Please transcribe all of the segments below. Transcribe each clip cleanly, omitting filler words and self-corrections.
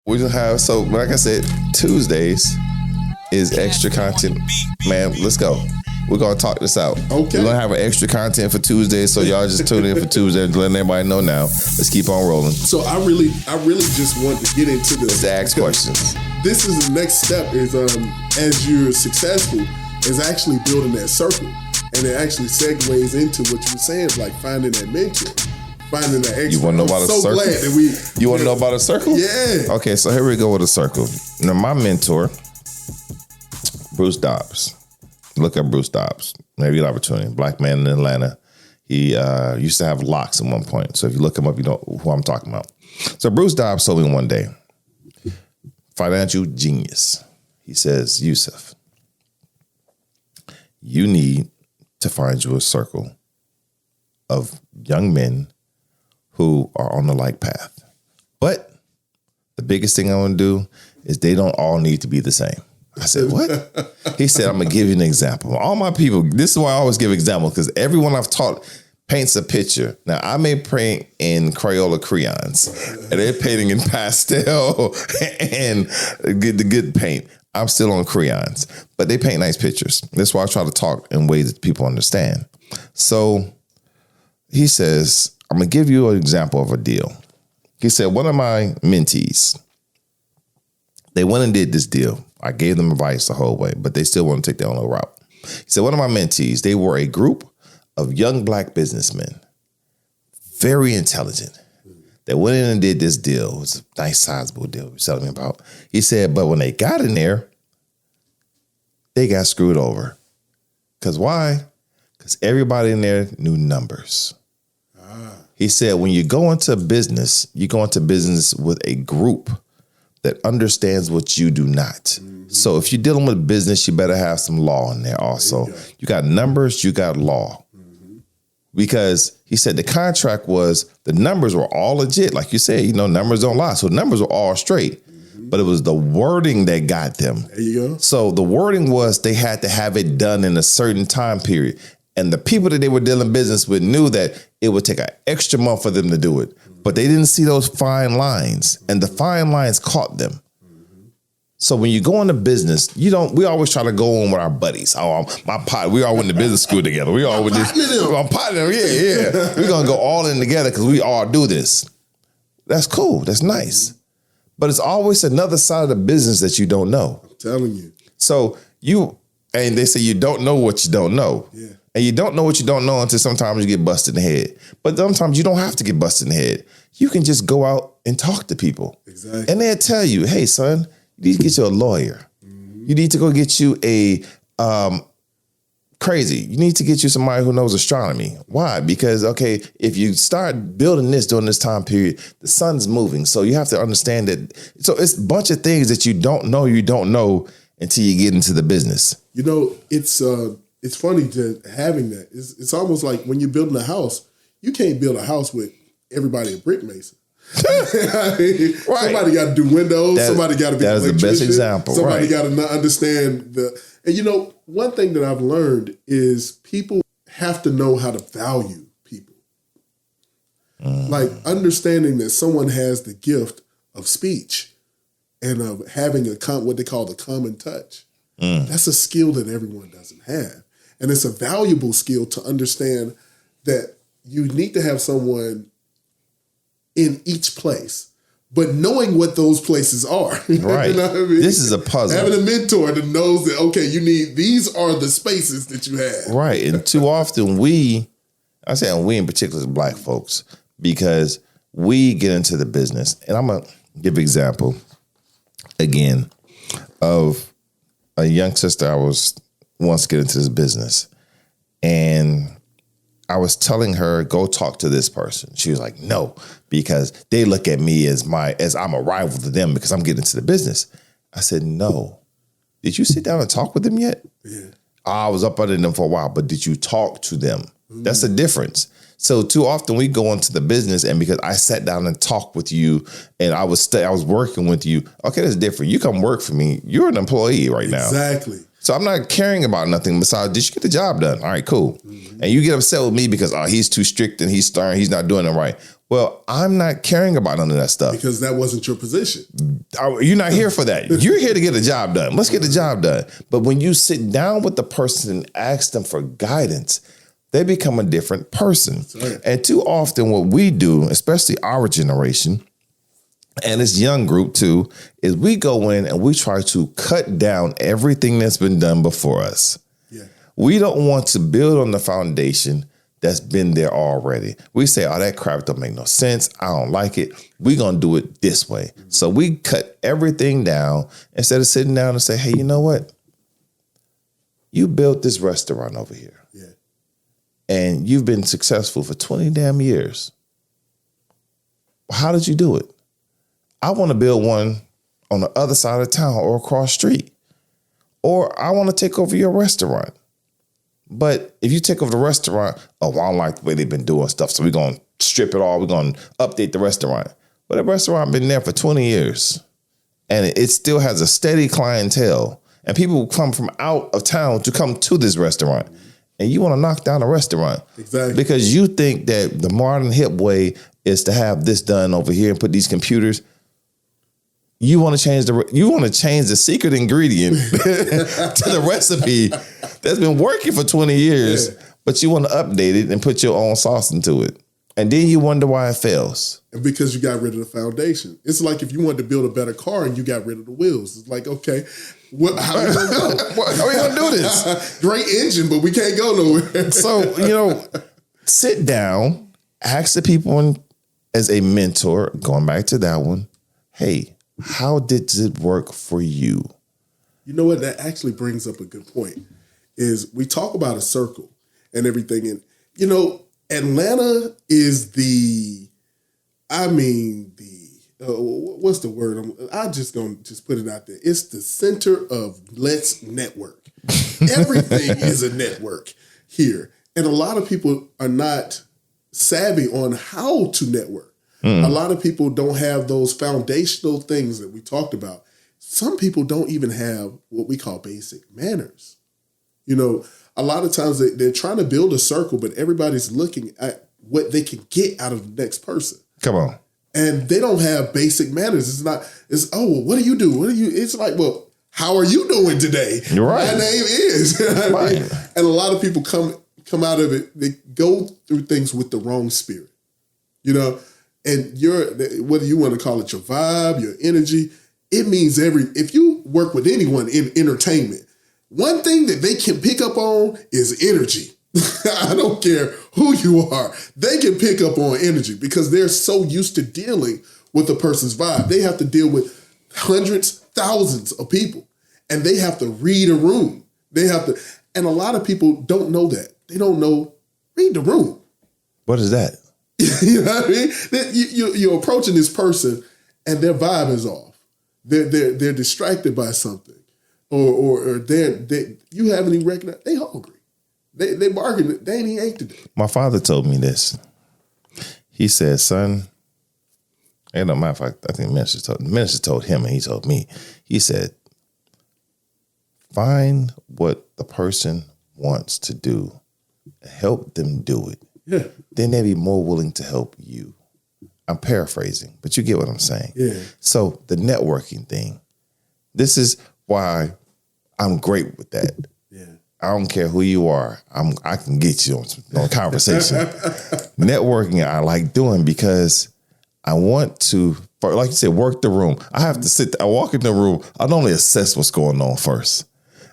We just have, so like I said, Tuesdays is extra content. Man, let's go. We're going to talk this out. Okay. We're going to have an extra content for Tuesdays, so y'all just tune in for Tuesday and letting everybody know now. Let's keep on rolling. So I really just want to get into this. Let's ask questions. This is the next step is as you're successful, is actually building that circle. And it actually segues into what you were saying, like finding that mentor. Finding that expert. You want to know about a circle? Glad that you want to know about a circle? Yeah. Okay, so here we go with a circle. Now, my mentor, Bruce Dobbs. Look up Bruce Dobbs. Maybe an opportunity. Black man in Atlanta. He used to have locks at one point. So if you look him up, you know who I'm talking about. So Bruce Dobbs told me one day, financial genius. He says, Yusuf, you need to find you a circle of young men who are on the like path. But the biggest thing I want to do is they don't all need to be the same. I said, what? He said, I'm going to give you an example. All my people, this is why I always give examples, because everyone I've taught paints a picture. Now, I may paint in Crayola crayons, and they're painting in pastel and the good paint. I'm still on crayons, but they paint nice pictures. That's why I try to talk in ways that people understand. So he says, I'm going to give you an example of a deal. He said, one of my mentees, they went and did this deal. I gave them advice the whole way, but they still want to take their own little route. He said, one of my mentees, they were a group of young black businessmen, very intelligent. They went in and did this deal. It was a nice, sizable deal he was telling me about. He said, but when they got in there, they got screwed over. Because why? Because everybody in there knew numbers. He said, when you go into business, you go into business with a group that understands what you do not. Mm-hmm. So if you're dealing with business, you better have some law in there also. You got numbers, you got law. Mm-hmm. Because he said the contract was, the numbers were all legit. Like you said, numbers don't lie. So the numbers were all straight. Mm-hmm. But it was the wording that got them. There you go. So the wording was they had to have it done in a certain time period. And the people that they were dealing business with knew that it would take an extra month for them to do it. But they didn't see those fine lines. And the fine lines caught them. So when you go into business, we always try to go on with our buddies. Oh, my pot. We all went to business school together. We all went I'm partner. Yeah. We're going to go all in together because we all do this. That's cool. That's nice. But it's always another side of the business that you don't know. I'm telling you. So and they say you don't know what you don't know. Yeah. And you don't know what you don't know until sometimes you get busted in the head. But sometimes you don't have to get busted in the head. You can just go out and talk to people. Exactly. And they'll tell you, hey, son, you need to get you a lawyer. Mm-hmm. You need to go get you a crazy. You need to get you somebody who knows astronomy. Why? Because, okay, if you start building this during this time period, the sun's moving. So you have to understand that. So it's a bunch of things that you don't know until you get into the business. It's funny to having that. It's almost like when you're building a house, you can't build a house with everybody a brick mason. Right. Somebody got to do windows. Somebody got to be an electrician. That's the best example. Somebody got to understand And one thing that I've learned is people have to know how to value people. Like understanding that someone has the gift of speech and of having what they call the common touch. That's a skill that everyone doesn't have. And it's a valuable skill to understand that you need to have someone in each place, but knowing what those places are. Right. You know what I mean? This is a puzzle. Having a mentor that knows that, okay, these are the spaces that you have. Right. And too often we in particular as black folks, because we get into the business. And I'm going to give an example again of a young sister I wants to get into this business. And I was telling her, go talk to this person. She was like, no, because they look at me as I'm a rival to them because I'm getting into the business. I said, no. Did you sit down and talk with them yet? Yeah. I was up under them for a while, but did you talk to them? That's the difference. So too often we go into the business, and because I sat down and talked with you and I was working with you, okay, that's different. You come work for me. You're an employee right now. Exactly. So I'm not caring about nothing besides, did you get the job done? All right, cool. And you get upset with me because he's too strict and he's stern, he's not doing it right. Well, I'm not caring about none of that stuff. Because that wasn't your position. You're not here for that. You're here to get a job done. Let's get the job done. But when you sit down with the person and ask them for guidance, they become a different person. Right. And too often what we do, especially our generation, and this young group too, is we go in and we try to cut down everything that's been done before us. Yeah. We don't want to build on the foundation that's been there already. We say, oh, that crap don't make no sense. I don't like it. We're going to do it this way. Mm-hmm. So we cut everything down instead of sitting down and say, hey, you know what? You built this restaurant over here. Yeah. And you've been successful for 20 damn years. How did you do it? I want to build one on the other side of town or across the street. Or I want to take over your restaurant. But if you take over the restaurant, oh, well, I don't like the way they've been doing stuff, so we're going to strip it all. We're going to update the restaurant. But the restaurant been there for 20 years, and it still has a steady clientele. And people come from out of town to come to this restaurant. And you want to knock down the restaurant. Exactly. Because you think that the modern hip way is to have this done over here and put these computers. You want to change the secret ingredient to the recipe that's been working for 20 years, but you want to update it and put your own sauce into it. And then you wonder why it fails. And because you got rid of the foundation. It's like if you wanted to build a better car and you got rid of the wheels. It's like, okay, how are we going to go? How are we going to do this? Great engine, but we can't go nowhere. So, sit down, ask the people as a mentor, going back to that one, hey, how did it work for you? You know what? That actually brings up a good point. Is we talk about a circle and everything. And, Atlanta is what's the word? I'm just going to put it out there. It's the center of let's network. Everything is a network here. And a lot of people are not savvy on how to network. A lot of people don't have those foundational things that we talked about. Some people don't even have what we call basic manners. A lot of times they're trying to build a circle, but everybody's looking at what they can get out of the next person. Come on. And they don't have basic manners. What do you do? It's like, well, how are you doing today? You're right. My name is. Right. And a lot of people come out of it, they go through things with the wrong spirit. And whether you want to call it your vibe, your energy, it means if you work with anyone in entertainment, one thing that they can pick up on is energy. I don't care who you are. They can pick up on energy because they're so used to dealing with a person's vibe. They have to deal with hundreds, thousands of people, and they have to read a room. And a lot of people don't know that. They don't know, read the room. What is that? You know what I mean? You're approaching this person and their vibe is off. They're distracted by something, or you haven't even recognized they hungry. They barking. They ain't even ate today. My father told me this. He said, "Son," and no matter of fact, I think the minister told him, and he told me. He said, "Find what the person wants to do, help them do it." Yeah. Then they'll be more willing to help you. I'm paraphrasing, but you get what I'm saying. Yeah. So the networking thing, this is why I'm great with that. Yeah. I don't care who you are. I can get you on a conversation. Networking I like doing because I want to, like you said, work the room. I have to I walk in the room. I normally assess what's going on first.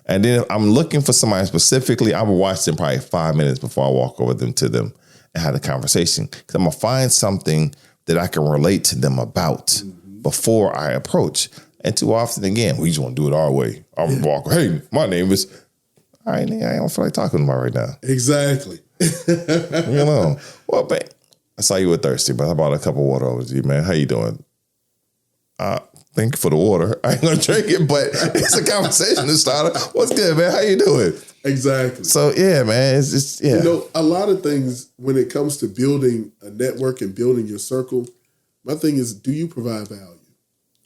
And then if I'm looking for somebody specifically, I will watch them probably 5 minutes before I walk over to them and have a conversation. Because I'm going to find something that I can relate to them about before I approach. And too often, again, we just want to do it our way. I'm walking, hey, my name is, all right, I don't feel like talking about right now. Exactly. Well, man, I saw you were thirsty, but I bought a cup of water over to you, man. How you doing? Thank you for the water. I ain't gonna drink it, but it's a conversation starter. What's good, man? How you doing? Exactly. So yeah, man, it's just a lot of things when it comes to building a network and building your circle. My thing is, do you provide value?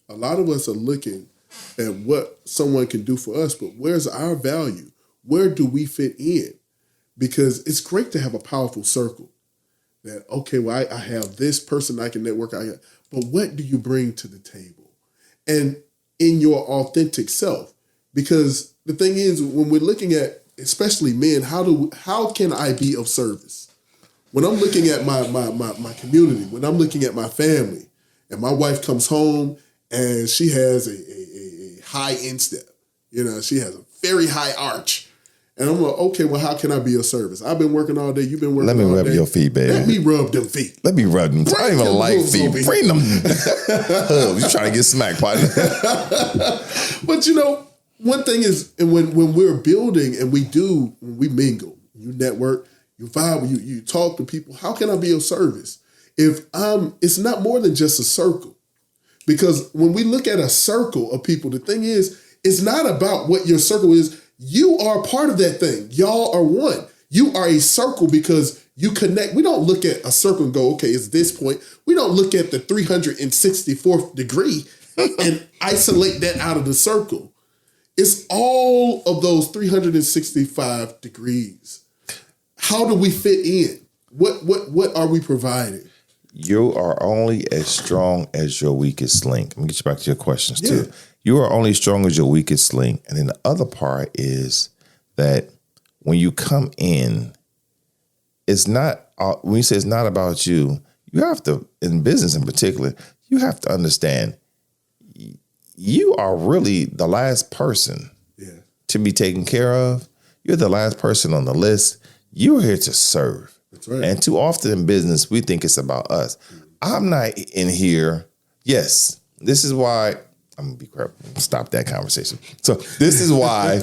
A lot of us are looking at what someone can do for us, but where's our value? Where do we fit in? Because it's great to have a powerful circle, that, okay, well, I have this person I can network. But what do you bring to the table? And in your authentic self, because the thing is, when we're looking at, especially men, how can I be of service? When I'm looking at my community, when I'm looking at my family, and my wife comes home and she has a high instep, she has a very high arch. And I'm like, okay, well, how can I be of service? I've been working all day. You've been working all day. Let me rub your feet, baby. Let me rub them feet. Let me rub them. I don't even like feet. Bring them. You trying to get smacked, partner. But, one thing is, and when we're building and when we mingle, you network, you vibe, you talk to people, how can I be of service? It's not more than just a circle. Because when we look at a circle of people, the thing is, it's not about what your circle is. You are part of that thing. Y'all are one. You are a circle because you connect. We don't look at a circle and go, okay, it's this point. We don't look at the 364th degree and isolate that out of the circle. It's all of those 365 degrees. How do we fit in? What are we providing? You are only as strong as your weakest link. Let me get you back to your questions too. You are only strong as your weakest link. And then the other part is that when you come in, it's not, when you say it's not about you, you have to, in business in particular, you have to understand you are really the last person to be taken care of. You're the last person on the list. You're here to serve. That's right. And too often in business, we think it's about us. I'm not in here. Yes, this is why. I'm going to be careful. Stop that conversation. So this is why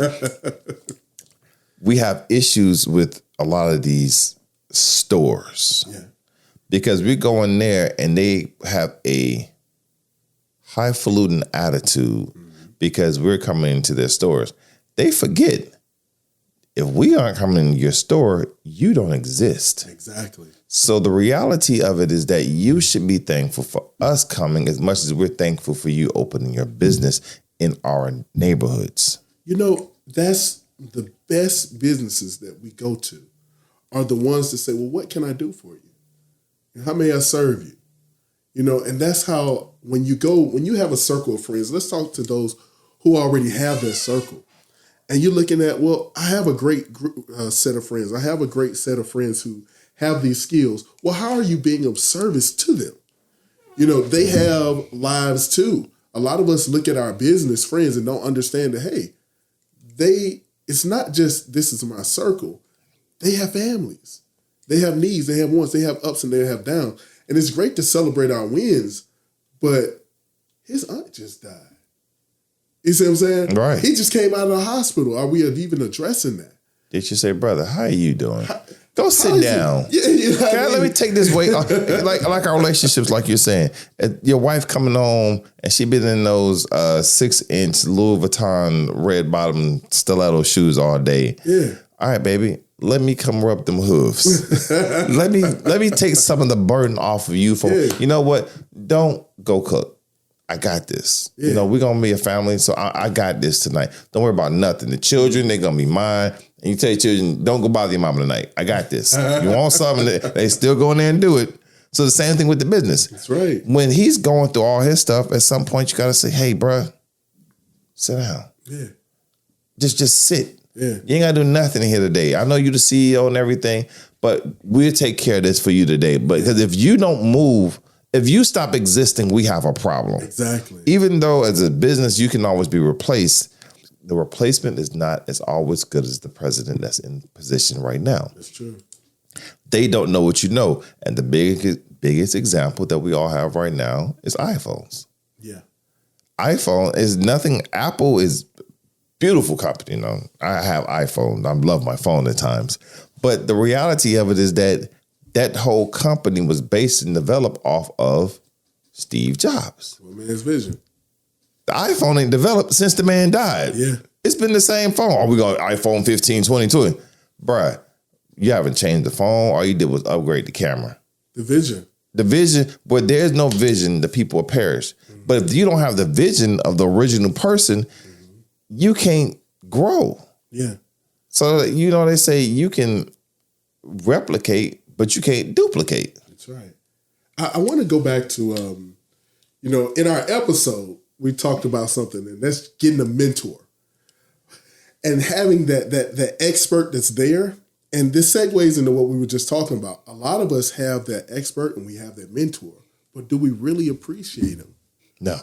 we have issues with a lot of these stores. Yeah. Because we go in there and they have a highfalutin attitude because we're coming into their stores. They forget, if we aren't coming into your store, you don't exist. Exactly. So the reality of it is that you should be thankful for us coming as much as we're thankful for you opening your business in our neighborhoods. That's the best businesses that we go to are the ones that say, well, what can I do for you? How may I serve you? And that's how, when you have a circle of friends, let's talk to those who already have that circle. And you're looking at, well, I have a great set of friends. I have a great set of friends who have these skills. Well, how are you being of service to them? They have lives too. A lot of us look at our business friends and don't understand that, hey, it's not just this is my circle. They have families. They have needs. They have wants. They have ups and they have downs. And it's great to celebrate our wins, but his aunt just died. You see what I'm saying? Right. He just came out of the hospital. Are we even addressing that? Did you say, brother, how are you doing? Go sit down. Let me take this weight off. Like our relationships, like you're saying. Your wife coming home and she been in those 6-inch Louis Vuitton red bottom stiletto shoes all day. Yeah. All right, baby. Let me come rub them hooves. let me take some of the burden off of you. You know what? Don't go cook. I got this. Yeah. We're going to be a family, so I got this tonight. Don't worry about nothing. The children, they're going to be mine. And you tell your children, don't go bother your mama tonight. I got this. You want something, they still go in there and do it. So the same thing with the business. That's right. When he's going through all his stuff, at some point you got to say, hey, bruh, sit down. Yeah. Just sit. Yeah. You ain't got to do nothing here today. I know you the CEO and everything, but we'll take care of this for you today. But because if you don't move, if you stop existing, we have a problem. Exactly. Even though as a business, you can always be replaced, the replacement is not as always good as the president that's in position right now. That's true. They don't know what you know. And the biggest example that we all have right now is iPhones. Yeah. iPhone is nothing. Apple is beautiful company. I have iPhone. I love my phone at times. But the reality of it is that whole company was based and developed off of Steve Jobs. Well, man's vision. The iPhone ain't developed since the man died. Yeah. It's been the same phone. Oh, we got iPhone 15, 2020. Bruh, you haven't changed the phone. All you did was upgrade the camera. The vision. The vision, but there's no vision, the people will perish. Mm-hmm. But if you don't have the vision of the original person, you can't grow. Yeah. So, they say you can replicate, but you can't duplicate. That's right. I want to go back to, in our episode, we talked about something, and that's getting a mentor and having that expert that's there. And this segues into what we were just talking about. A lot of us have that expert and we have that mentor, but do we really appreciate them? No.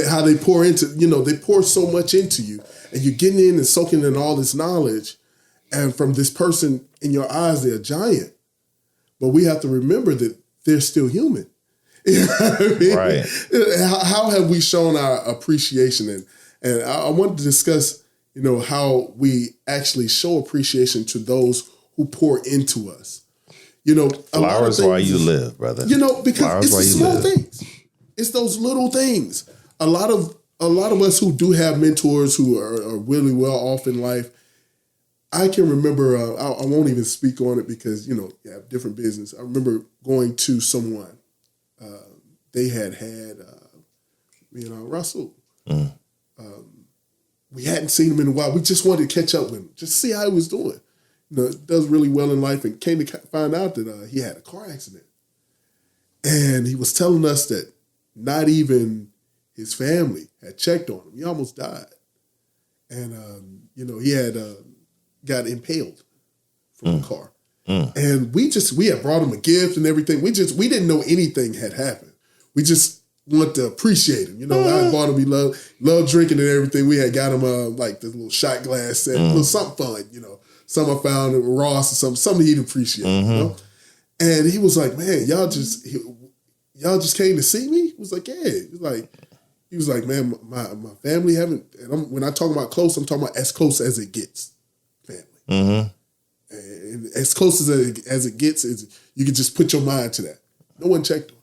How they pour into, they pour so much into you, and you're getting in and soaking in all this knowledge. And from this person, in your eyes, they're a giant. But we have to remember that they're still human. You know what I mean? Right. How have we shown our appreciation? And I wanted to discuss, how we actually show appreciation to those who pour into us. Flowers while you live, brother. Because Flowers it's the small things. It's those little things. A lot of us who do have mentors who are really well off in life, I can remember, I won't even speak on it because, you have different business. I remember going to someone, they had Russell. Mm. We hadn't seen him in a while. We just wanted to catch up with him, just see how he was doing. Does really well in life, and came to find out that he had a car accident. And he was telling us that not even his family had checked on him. He almost died. And, he had got impaled from a car. Mm. And we had brought him a gift and everything. We didn't know anything had happened. We just wanted to appreciate him. I bought him, he loved drinking and everything. We had got him this little shot glass set, little something fun, Some I found at Ross or something he'd appreciate, And he was like, man, y'all just came to see me? He was like, yeah. He was like, man, my family haven't, and when I talk about close, I'm talking about as close as it gets, family. Mm-hmm. And as close as it gets, is you can just put your mind to that. No one checked on him.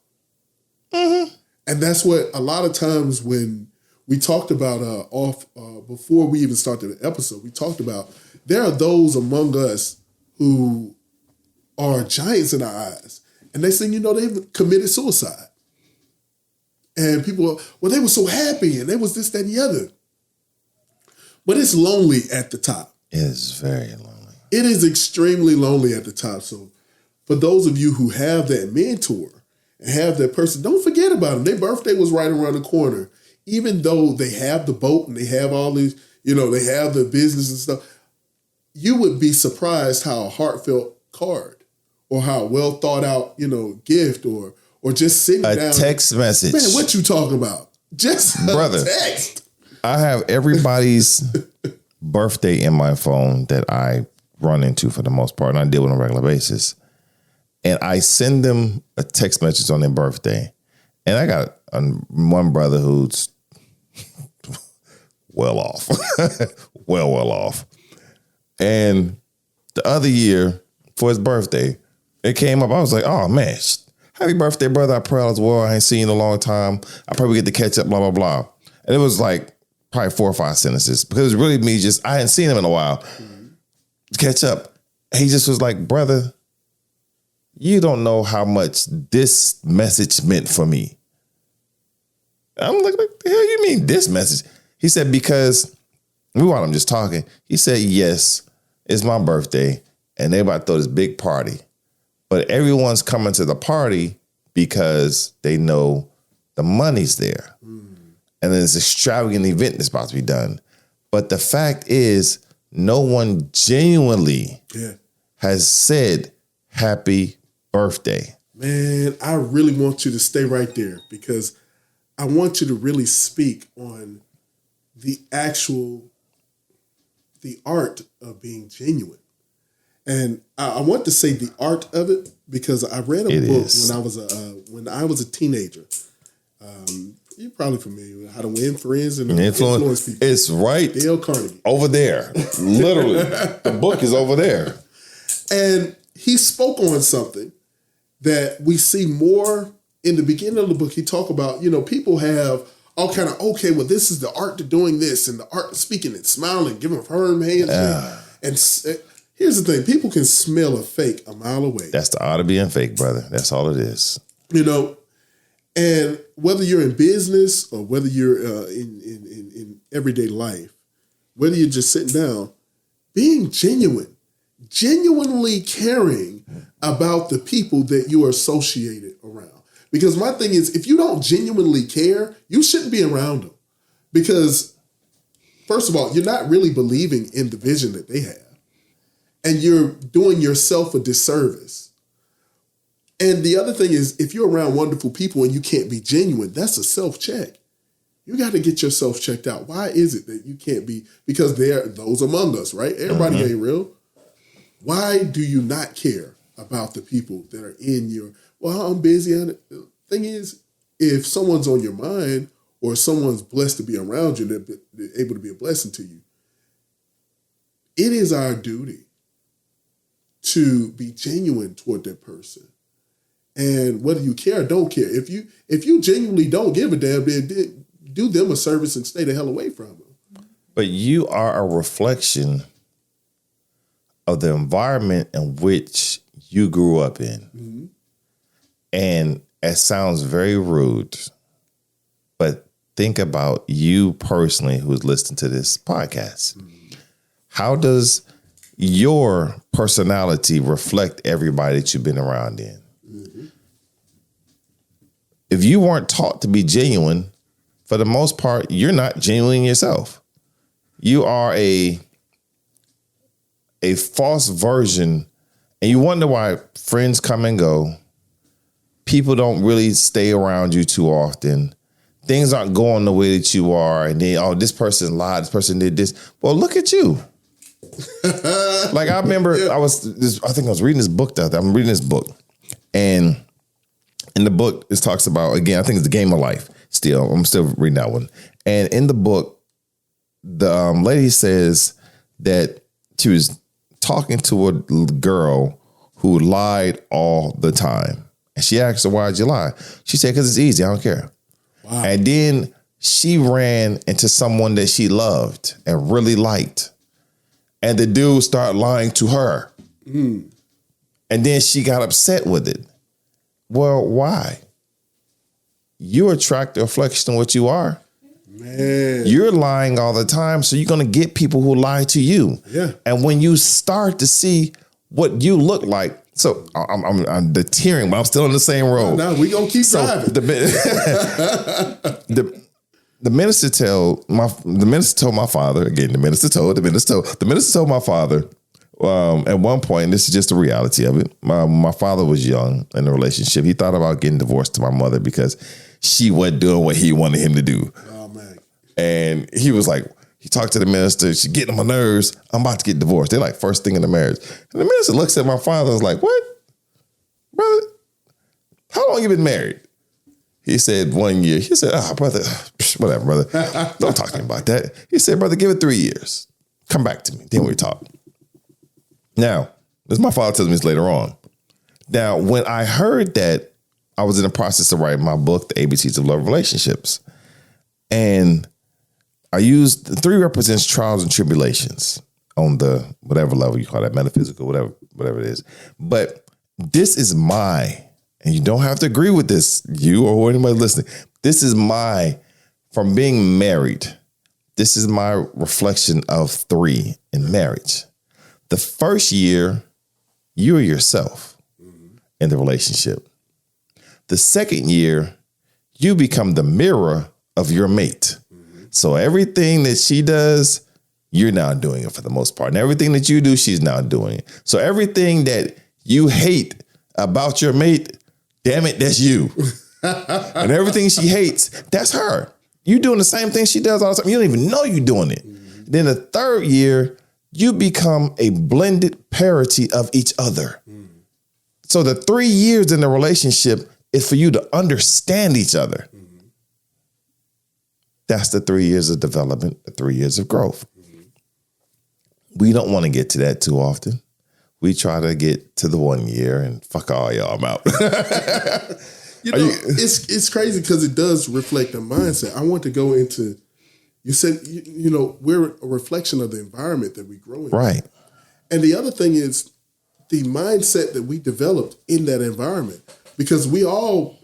Mm-hmm. And that's what a lot of times when we talked about before we even started the episode, we talked about there are those among us who are giants in our eyes. And they say, they've committed suicide. And people, they were so happy and they was this, that, and the other. But it's lonely at the top. It is very lonely. It is extremely lonely at the top. So for those of you who have that mentor and have that person, don't forget about them. Their birthday was right around the corner. Even though they have the boat and they have all these, they have the business and stuff, you would be surprised how a heartfelt card or how well thought out, gift or just sitting down. A text message. Man, what you talking about? Just brother, a text. I have everybody's birthday in my phone that I run into for the most part, and I deal with on a regular basis. And I send them a text message on their birthday. And I got one brother who's well off. well off. And the other year, for his birthday, it came up. I was like, oh, man, happy birthday, brother. I pray all is well. I ain't seen you in a long time. I probably get to catch up, blah, blah, blah. And it was like probably 4 or 5 sentences because it was really me I hadn't seen him in a while. To catch up. He just was like, brother, you don't know how much this message meant for me. I'm like, what the hell you mean this message? He said, because while I'm just talking, he said, yes, it's my birthday and they about to throw this big party. But everyone's coming to the party because they know the money's there. Mm. And then it's an extravagant event that's about to be done. But the fact is, no one genuinely has said happy birthday. Man, I really want you to stay right there because I want you to really speak on the art of being genuine. And I want to say the art of it because I read a book when I was a teenager. You're probably familiar with How to Win Friends and Influence People. It's right Dale Carnegie. Over there. Literally. The book is over there. And he spoke on something that we see more in the beginning of the book. He talked about, people have all kind of, okay, well, this is the art to doing this and the art of speaking and smiling, giving firm hands. And here's the thing. People can smell a fake a mile away. That's the art of being fake, brother. That's all it is. And whether you're in business or whether you're in everyday life, whether you're just sitting down, being genuinely caring about the people that you are associated around. Because my thing is, if you don't genuinely care, you shouldn't be around them. Because, first of all, you're not really believing in the vision that they have. And you're doing yourself a disservice. And the other thing is, if you're around wonderful people and you can't be genuine, that's a self-check. You got to get yourself checked out. Why is it that you can't be? Because there are those among us, right? Everybody ain't real. Why do you not care about the people that are in your, well, I'm busy. The thing is, if someone's on your mind or someone's blessed to be around you, they're able to be a blessing to you, it is our duty to be genuine toward that person. And whether you care or don't care, if you genuinely don't give a damn, then do them a service and stay the hell away from them. But you are a reflection of the environment in which you grew up in. Mm-hmm. And it sounds very rude, but think about you personally who's listening to this podcast. Mm-hmm. How does your personality reflect everybody that you've been around in? Mm-hmm. If you weren't taught to be genuine, for the most part, you're not genuine yourself. You are a false version, and you wonder why friends come and go. People don't really stay around you too often. Things aren't going the way that you are, and then, oh, this person lied, this person did this. Well, look at you. Like, I remember I think I was reading this book I'm reading this book, and in the book, it talks about, again, I think it's The Game of Life. I'm still reading that one. And in the book, the lady says that she was talking to a girl who lied all the time. And she asked her, why'd you lie? She said, because it's easy. I don't care. Wow. And then she ran into someone that she loved and really liked. And the dude started lying to her. Mm. And then she got upset with it. Well, why? You attract a reflection of what you are. Man. You're lying all the time, so you're going to get people who lie to you. Yeah. And when you start to see what you look like, so I'm deterring, but I'm still on the same road. No, we're going to keep driving. The minister told my father, again, the minister told my father, at one point, this is just the reality of it. My father was young in a relationship. He thought about getting divorced to my mother because she wasn't doing what he wanted him to do. Oh, man. And he was like, he talked to the minister. She's getting on my nerves. I'm about to get divorced. They're like first thing in the marriage. And the minister looks at my father and was like, what? Brother, how long you been married? He said 1 year. He said, brother, whatever, brother. Don't talk to me about that. He said, brother, give it 3 years. Come back to me. Then we talk. Now, this my father tells me this later on. Now, when I heard that, I was in the process of writing my book, The ABCs of Love Relationships. And I used 3 represents trials and tribulations on the whatever level you call that, metaphysical, whatever it is. But this is and you don't have to agree with this, you or anybody listening. This is from being married. This is my reflection of 3 in marriage. The first year, you're yourself in the relationship. The second year, you become the mirror of your mate. Mm-hmm. So everything that she does, you're now doing it for the most part. And everything that you do, she's now doing it. So everything that you hate about your mate, damn it, that's you. And everything she hates, that's her. You doing the same thing she does all the time. You don't even know you're doing it. Mm-hmm. Then the third year, you become a blended parity of each other. Mm. So the 3 years in the relationship is for you to understand each other. Mm-hmm. That's the 3 years of development, the 3 years of growth. Mm-hmm. We don't want to get to that too often. We try to get to the 1 year and fuck all y'all, I'm out. It's crazy because it does reflect a mindset. I want to go into, you said, we're a reflection of the environment that we grow in. Right. And the other thing is the mindset that we developed in that environment. Because we all,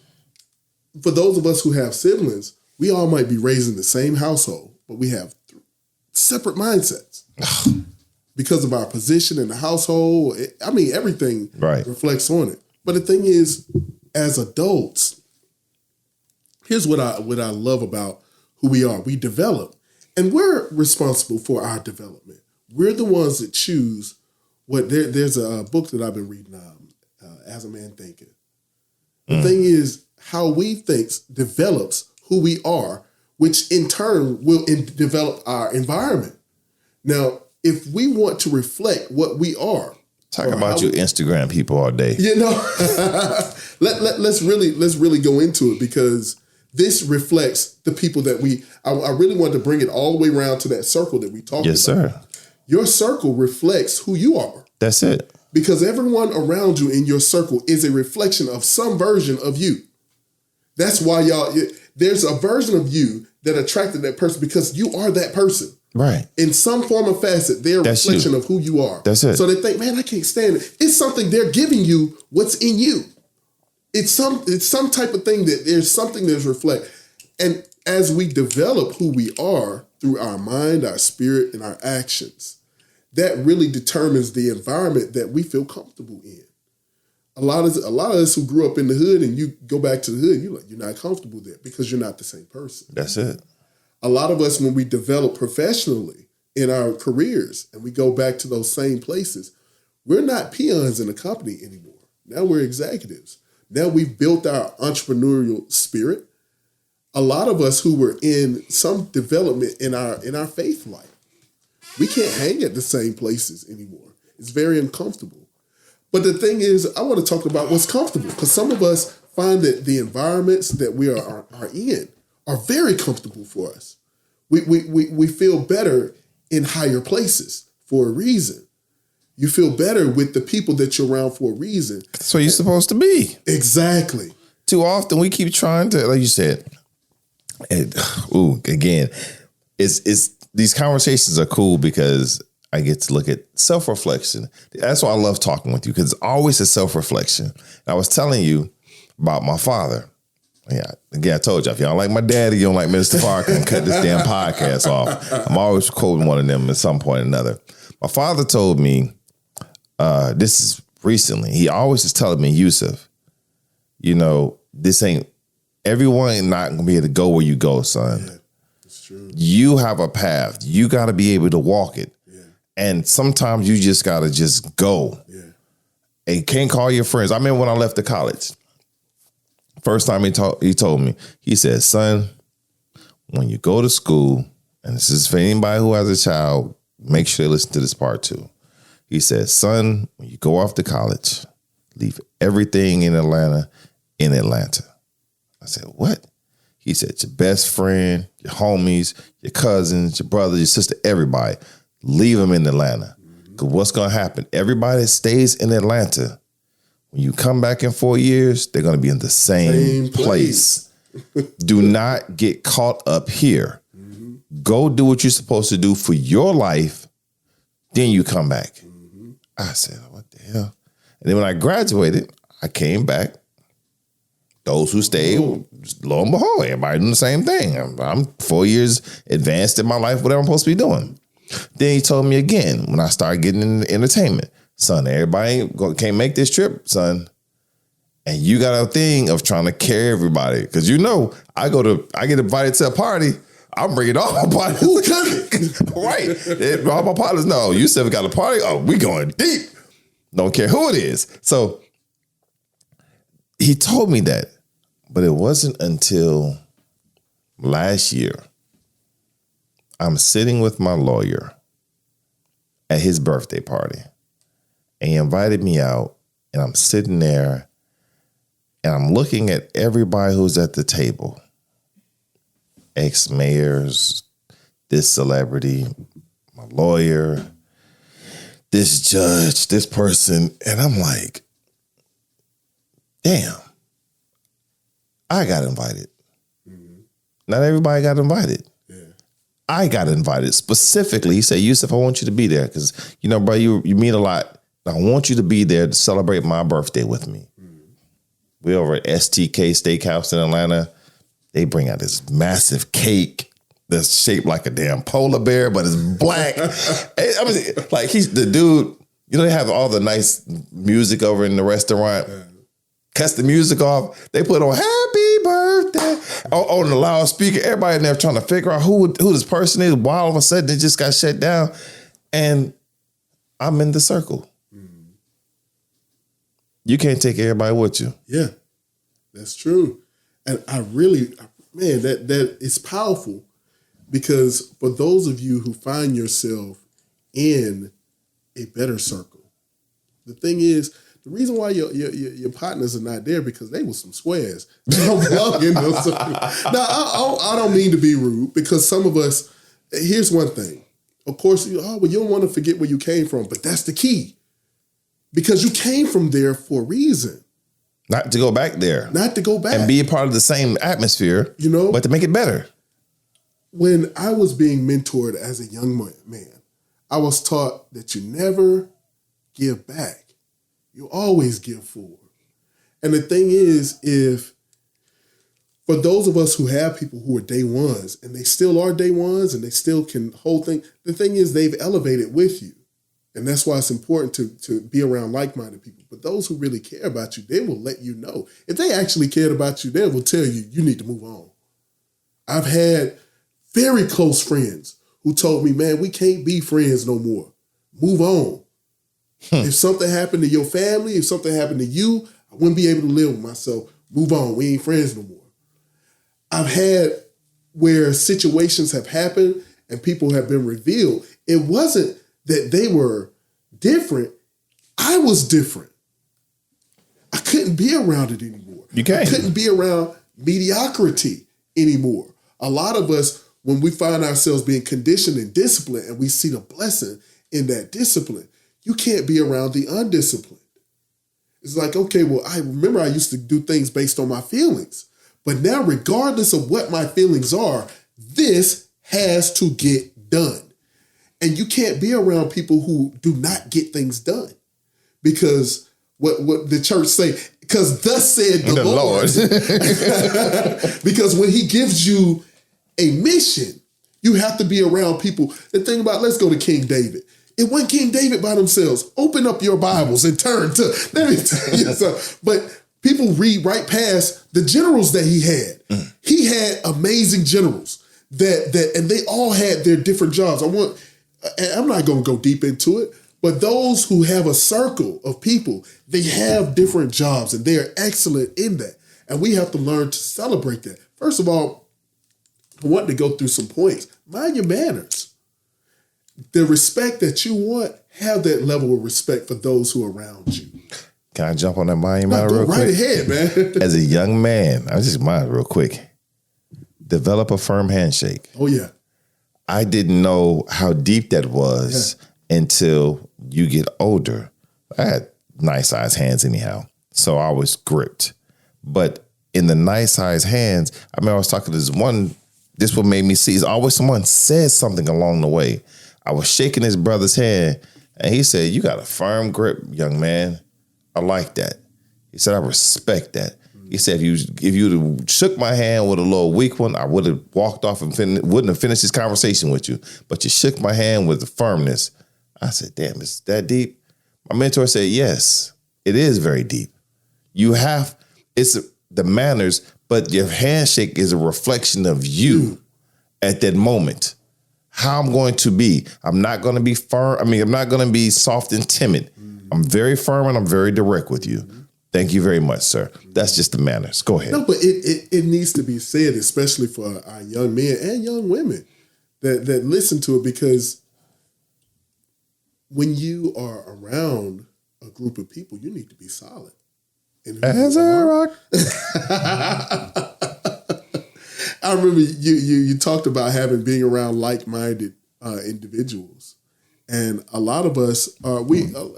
for those of us who have siblings, we all might be raised in the same household, but we have separate mindsets. because of our position in the household. I mean, everything right. reflects on it. But the thing is, as adults, here's what I love about who we are. We develop, and we're responsible for our development. We're the ones that choose what. There's a book that I've been reading, As a Man Thinketh. The thing is, how we think develops who we are, which in turn will develop our environment. Now, if we want to reflect what we are, talk about you Instagram people all day. You know, let's really go into it, because this reflects the people that I really want to bring it all the way around to that circle that we talked about. Yes, sir. Your circle reflects who you are. That's it. Because everyone around you in your circle is a reflection of some version of you. That's why there's a version of you that attracted that person, because you are that person. Right. In some form or facet, they're a reflection of who you are. That's it. So they think, man, I can't stand it. It's something they're giving you what's in you. It's some type of thing that there's something that's reflect. And as we develop who we are through our mind, our spirit, and our actions, that really determines the environment that we feel comfortable in. A lot of us who grew up in the hood, and you go back to the hood, you're not comfortable there because you're not the same person. That's it. A lot of us, when we develop professionally in our careers and we go back to those same places, we're not peons in a company anymore. Now we're executives. Now we've built our entrepreneurial spirit. A lot of us who were in some development in our faith life, we can't hang at the same places anymore. It's very uncomfortable. But the thing is, I want to talk about what's comfortable, because some of us find that the environments that we are in are very comfortable for us. We feel better in higher places for a reason. You feel better with the people that you're around for a reason. That's what you're supposed to be. Exactly. Too often we keep trying to, like you said, again, it's these conversations are cool because I get to look at self-reflection. That's why I love talking with you, because it's always a self-reflection. And I was telling you about my father. Yeah, again, I told you, if you don't like my daddy, you don't like Minister Farrakhan, cut this damn podcast off. I'm always quoting one of them at some point or another. My father told me, this is recently, he always is telling me, Yusuf, this ain't, everyone not going to be able to go where you go, son. Yeah, it's true. You have a path. You got to be able to walk it. Yeah. And sometimes you just got to just go. Yeah. And you can't call your friends. I remember when I left the college. First time he told me, he said, son, when you go to school, and this is for anybody who has a child, make sure they listen to this part too. He said, son, when you go off to college, leave everything in Atlanta. I said, what? He said, your best friend, your homies, your cousins, your brother, your sister, everybody, leave them in Atlanta. Because what's going to happen? Everybody that stays in Atlanta, when you come back in 4 years, they're going to be in the same place. Do not get caught up here. Mm-hmm. Go do what you're supposed to do for your life. Then you come back. Mm-hmm. I said, what the hell? And then when I graduated, I came back. Those who stayed, lo and behold, everybody doing the same thing. I'm 4 years advanced in my life, whatever I'm supposed to be doing. Then he told me again, when I started getting into entertainment, son, everybody can't make this trip, son. And you got a thing of trying to carry everybody. Because I get invited to a party, I'm bringing all my partners. Who coming? Right. All my partners know. You said we got a party. Oh, we going deep. Don't care who it is. So he told me that. But it wasn't until last year, I'm sitting with my lawyer at his birthday party. And he invited me out, and I'm sitting there, and I'm looking at everybody who's at the table. Ex-mayors, this celebrity, my lawyer, this judge, this person. And I'm like, damn, I got invited. Mm-hmm. Not everybody got invited. Yeah. I got invited specifically. He said, Yusuf, I want you to be there because, bro, you mean a lot. I want you to be there to celebrate my birthday with me. Mm-hmm. We're over at STK Steakhouse in Atlanta. They bring out this massive cake. that's shaped like a damn polar bear, but it's black. I mean, like he's the dude. You know, they have all the nice music over in the restaurant. Yeah. Cuts the music off. They put on "Happy Birthday" on the loudspeaker. Everybody in there trying to figure out who this person is. While all of a sudden it just got shut down, and I'm in the circle. Mm. You can't take everybody with you. Yeah, that's true. And I really, man, that is powerful, because for those of you who find yourself in a better circle, the thing is, the reason why your partners are not there, because they were some squares. They don't belong in those circles. Now, I don't mean to be rude, because some of us, here's one thing. Of course, you don't want to forget where you came from, but that's the key. Because you came from there for a reason. Not to go back there. Not to go back. And be a part of the same atmosphere, but to make it better. When I was being mentored as a young man, I was taught that you never give back. You always give forward. And the thing is, if for those of us who have people who are day ones, and they still are day ones, and they still can hold things, the thing is they've elevated with you. And that's why it's important to be around like-minded people. But those who really care about you, they will let you know. If they actually cared about you, they will tell you, you need to move on. I've had very close friends who told me, man, we can't be friends no more. Move on. If something happened to your family, if something happened to you, I wouldn't be able to live with myself. Move on. We ain't friends no more. I've had where situations have happened and people have been revealed. It wasn't that they were different. I was different. I couldn't be around it anymore. You can't. I couldn't be around mediocrity anymore. A lot of us, when we find ourselves being conditioned and disciplined, and we see the blessing in that discipline, you can't be around the undisciplined. It's like, okay, well, I remember I used to do things based on my feelings. But now, regardless of what my feelings are, this has to get done. And you can't be around people who do not get things done. Because what the church say, because thus said the Lord. Because when he gives you a mission, you have to be around people. The thing about, let's go to King David. It wasn't King David by themselves. Open up your Bibles and turn to, let me tell you something. But people read right past the generals that he had. He had amazing generals and they all had their different jobs. I'm not going to go deep into it, but those who have a circle of people, they have different jobs and they are excellent in that. And we have to learn to celebrate that. First of all, I want to go through some points. Mind your manners. The respect that you want, have that level of respect for those who are around you. Can I jump on that mind matter real quick? Right ahead, man. As a young man, I just mind real quick. Develop a firm handshake. Oh, yeah. I didn't know how deep that was until you get older. I had nice sized hands anyhow, so I was gripped. But in the nice sized hands, I remember I was talking to this what made me see is always someone says something along the way. I was shaking his brother's hand and he said, "You got a firm grip, young man. I like that." He said, "I respect that." He said, if you'd shook my hand with a little weak one, I would have walked off and wouldn't have finished this conversation with you. But you shook my hand with the firmness. I said, damn, is that deep? My mentor said, yes, it is very deep. It's the manners, but your handshake is a reflection of you at that moment. How I'm going to be. I'm not going to be firm. I'm not going to be soft and timid. I'm very firm and I'm very direct with you. Thank you very much, sir. That's just the manners. Go ahead. No, but it needs to be said, especially for our young men and young women that listen to it, because when you are around a group of people, you need to be solid. As a rock. I remember you talked about being around like-minded individuals, and a lot of us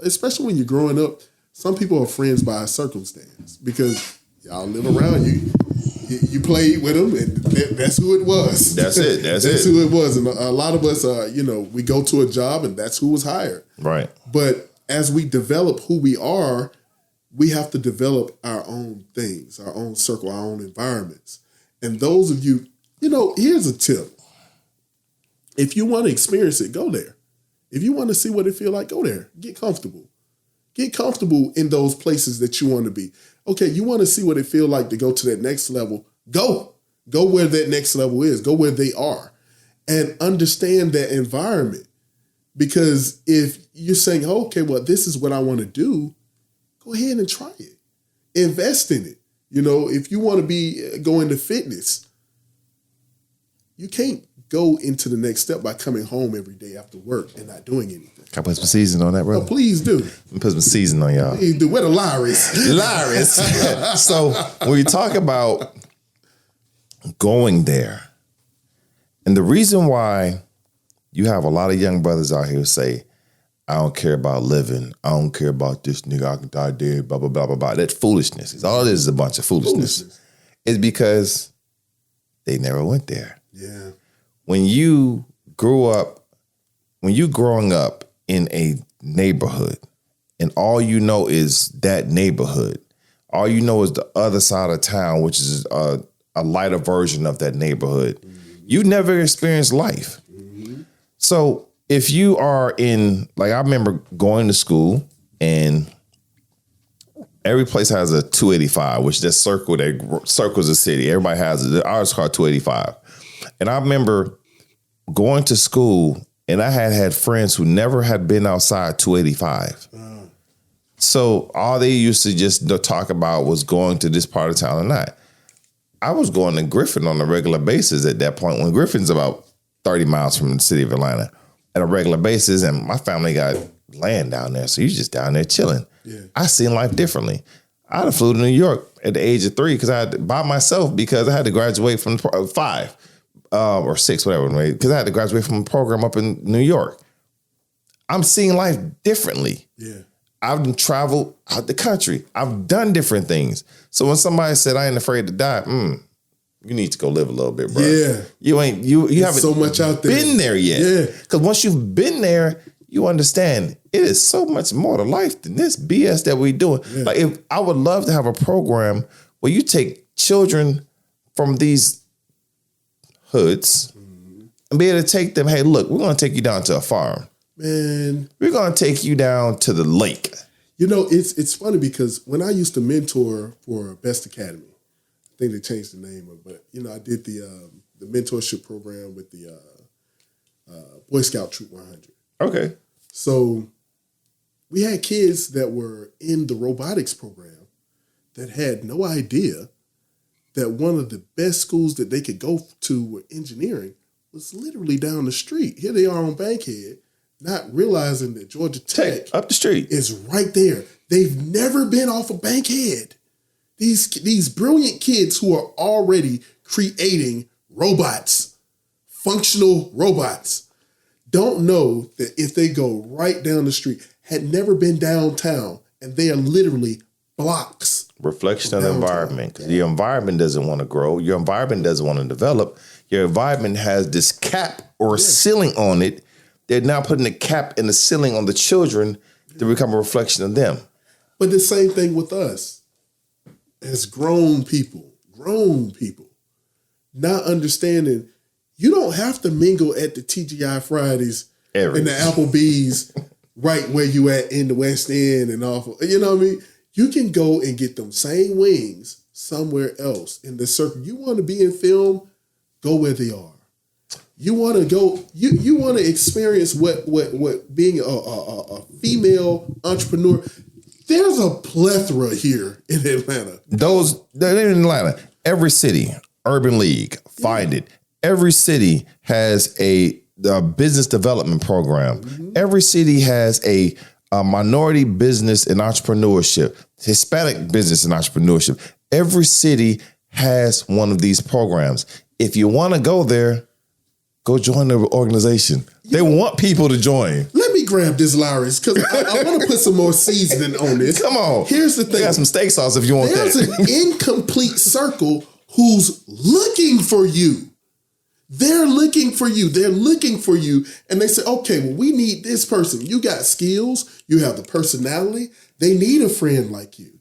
especially when you're growing up. Some people are friends by circumstance because y'all live around you. You played with them, and that's who it was. That's it. That's who it was. And a lot of us, we go to a job, and that's who was hired. Right. But as we develop who we are, we have to develop our own things, our own circle, our own environments. And those of you, here's a tip. If you want to experience it, go there. If you want to see what it feels like, go there. Get comfortable. Get comfortable in those places that you want to be. Okay, you want to see what it feels like to go to that next level. Go. Go where that next level is. Go where they are. And understand that environment. Because if you're saying, okay, well, this is what I want to do, go ahead and try it. Invest in it. If you want to go into fitness, you can't go into the next step by coming home every day after work and not doing anything. Can I put some seasoning on that, bro? Oh, please do. Let me put some seasoning on y'all. Please do. Where the Lyris? Lyris. So when you talk about going there, and the reason why you have a lot of young brothers out here who say, I don't care about living. I don't care about this nigga. I can die dead, blah, blah, blah, blah, blah. That's foolishness. All it is a bunch of foolishness. It's because they never went there. Yeah. When you growing up in a neighborhood and all you know is that neighborhood, all you know is the other side of town, which is a lighter version of that neighborhood, you never experienced life. So if you are I remember going to school and every place has a 285, which is that circle that circles the city. Everybody has it. Ours called 285. And I remember going to school and I had friends who never had been outside 285. So all they used to just talk about was going to this part of town or not. I was going to Griffin on a regular basis at that point when Griffin's about 30 miles from the city of Atlanta at a regular basis. And my family got land down there. So you're just down there chilling. Yeah. I seen life differently. I'd have flew to New York at the age of 3 because I had by myself because I had to graduate from 5 or 6, whatever, because I had to graduate from a program up in New York. I'm seeing life differently. Yeah. I've traveled out the country. I've done different things. So when somebody said I ain't afraid to die, you need to go live a little bit, bro. Yeah. You haven't so much out there. Been there yet. Yeah. Because once you've been there, you understand it is so much more to life than this BS that we doing. Yeah. Like if I would love to have a program where you take children from these hoods and be able to take them, hey, look, we're going to take you down to a farm. Man. We're going to take you down to the lake. It's funny because when I used to mentor for Best Academy, I think they changed the name of it, but I did the mentorship program with the Boy Scout Troop 100. Okay. So we had kids that were in the robotics program that had no idea that one of the best schools that they could go to with engineering was literally down the street. Here they are on Bankhead, not realizing that Georgia Tech up the street is right there. They've never been off of Bankhead. These brilliant kids who are already creating robots, functional robots, don't know that if they go right down the street, had never been downtown, and they are literally blocks. Reflection of the environment. Because your environment doesn't want to grow. Your environment doesn't want to develop. Your environment has this cap or ceiling on it. They're now putting a cap and a ceiling on the children to become a reflection of them. But the same thing with us as grown people, not understanding you don't have to mingle at the TGI Fridays and the Applebee's right where you at in the West End and off. You know what I mean? You can go and get them same wings somewhere else in the circle. You want to be in film, go where they are. You want to go, you want to experience what being a female entrepreneur. There's a plethora here in Atlanta. They're in Atlanta. Every city, Urban League, find it. Every city has a business development program. Mm-hmm. Every city has a minority business and entrepreneurship, Hispanic business and entrepreneurship. Every city has one of these programs. If you want to go there, go join the organization. They want people to join. Let me grab this, Lyris, because I want to put some more seasoning on this. Come on. Here's the thing. We got some steak sauce if you want There's that. There's an incomplete circle who's looking for you. They're looking for you. They're looking for you. And they say, okay, well, we need this person. You got skills. You have the personality. They need a friend like you.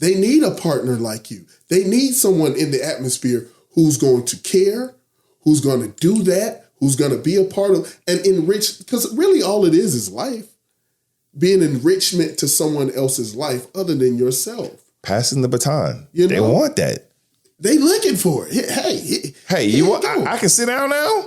They need a partner like you. They need someone in the atmosphere who's going to care, who's going to do that, who's going to be a part of and enrich, because really all it is life. Being enrichment to someone else's life other than yourself. Passing the baton. You know? They want that. They looking for it. Hey, you want? I can sit down now.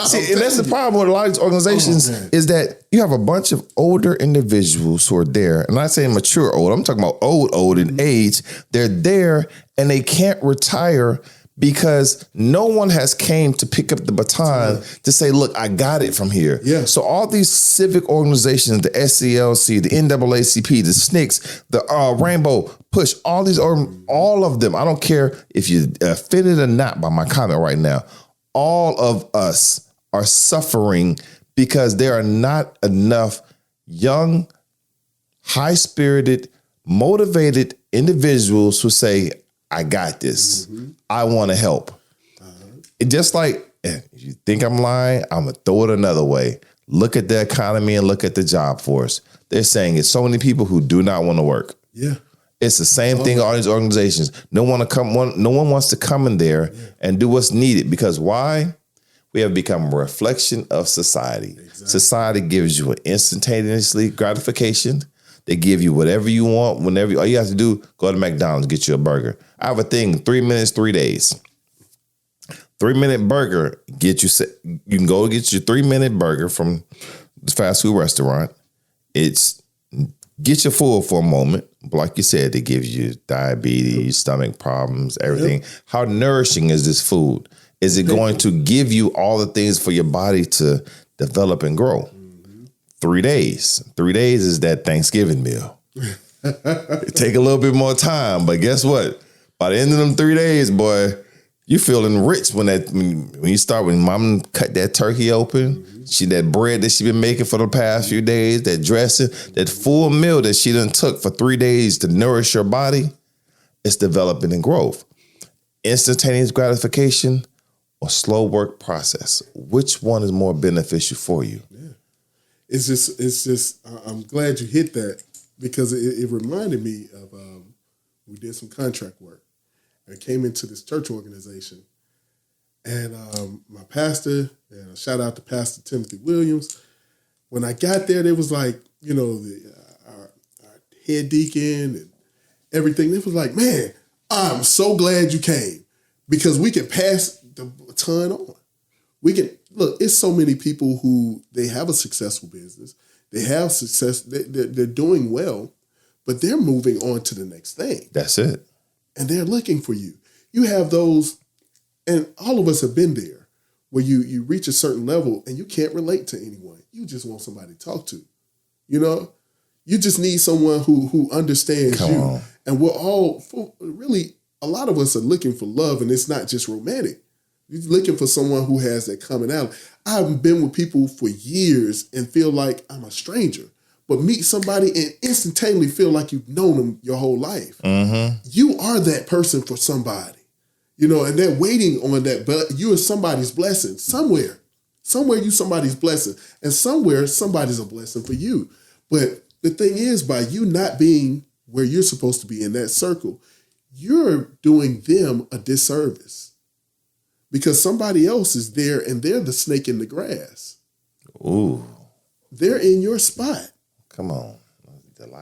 See, and that's the problem with a lot of these organizations is that you have a bunch of older individuals who are there. And I'm not saying mature old. I'm talking about old in age. They're there and they can't retire because no one has came to pick up the baton to say, look, I got it from here. Yeah. So all these civic organizations, the SCLC, the NAACP, the SNCC, the Rainbow Push, all of them, I don't care if you offended or not by my comment right now, all of us are suffering because there are not enough young, high-spirited, motivated individuals who say, I got this. I want to help. It just like, you think I'm lying? I'm going to throw it another way. Look at the economy and look at the job force. They're saying it's so many people who do not want to work. Yeah. It's the same thing all these organizations. No one wants to come in there and do what's needed because why? We have become a reflection of society. Exactly. Society gives you an instantaneously gratification. They give you whatever you want, whenever. All you have to do, go to McDonald's, get you a burger. I have a thing, 3 minutes, 3 days. 3-minute burger, you can go get your 3-minute burger from the fast food restaurant. It's get you full for a moment. But like you said, they give you diabetes, stomach problems, everything. Yep. How nourishing is this food? Is it going to give you all the things for your body to develop and grow? 3 days. 3 days is that Thanksgiving meal. It take a little bit more time, but guess what? By the end of them 3 days, boy, you feeling rich when you start when mom cut that turkey open. That bread that she been making for the past few days, that dressing, that full meal that she done took for 3 days to nourish your body, it's developing and growth. Instantaneous gratification or slow work process. Which one is more beneficial for you? Yeah. It's just. I'm glad you hit that because it reminded me of we did some contract work. I came into this church organization, and my pastor, and shout out to Pastor Timothy Williams. When I got there, they was like, our head deacon and everything. They was like, man, I'm so glad you came because we can pass the baton on. We can. Look, it's so many people who they have a successful business. They have success. They're doing well, but they're moving on to the next thing. That's it. And they're looking for you. You have those, and all of us have been there, where you reach a certain level and you can't relate to anyone. You just want somebody to talk to. You just need someone who understands Come you. on. And we're all, really, a lot of us are looking for love, and it's not just romantic. You're looking for someone who has that commonality. I've been with people for years and feel like I'm a stranger, but meet somebody and instantaneously feel like you've known them your whole life. Mm-hmm. You are that person for somebody, and they're waiting on that, but you are somebody's blessing somewhere. Somewhere you somebody's blessing, and somewhere somebody's a blessing for you. But the thing is, by you not being where you're supposed to be in that circle, you're doing them a disservice. Because somebody else is there and they're the snake in the grass. Ooh. They're in your spot. Come on.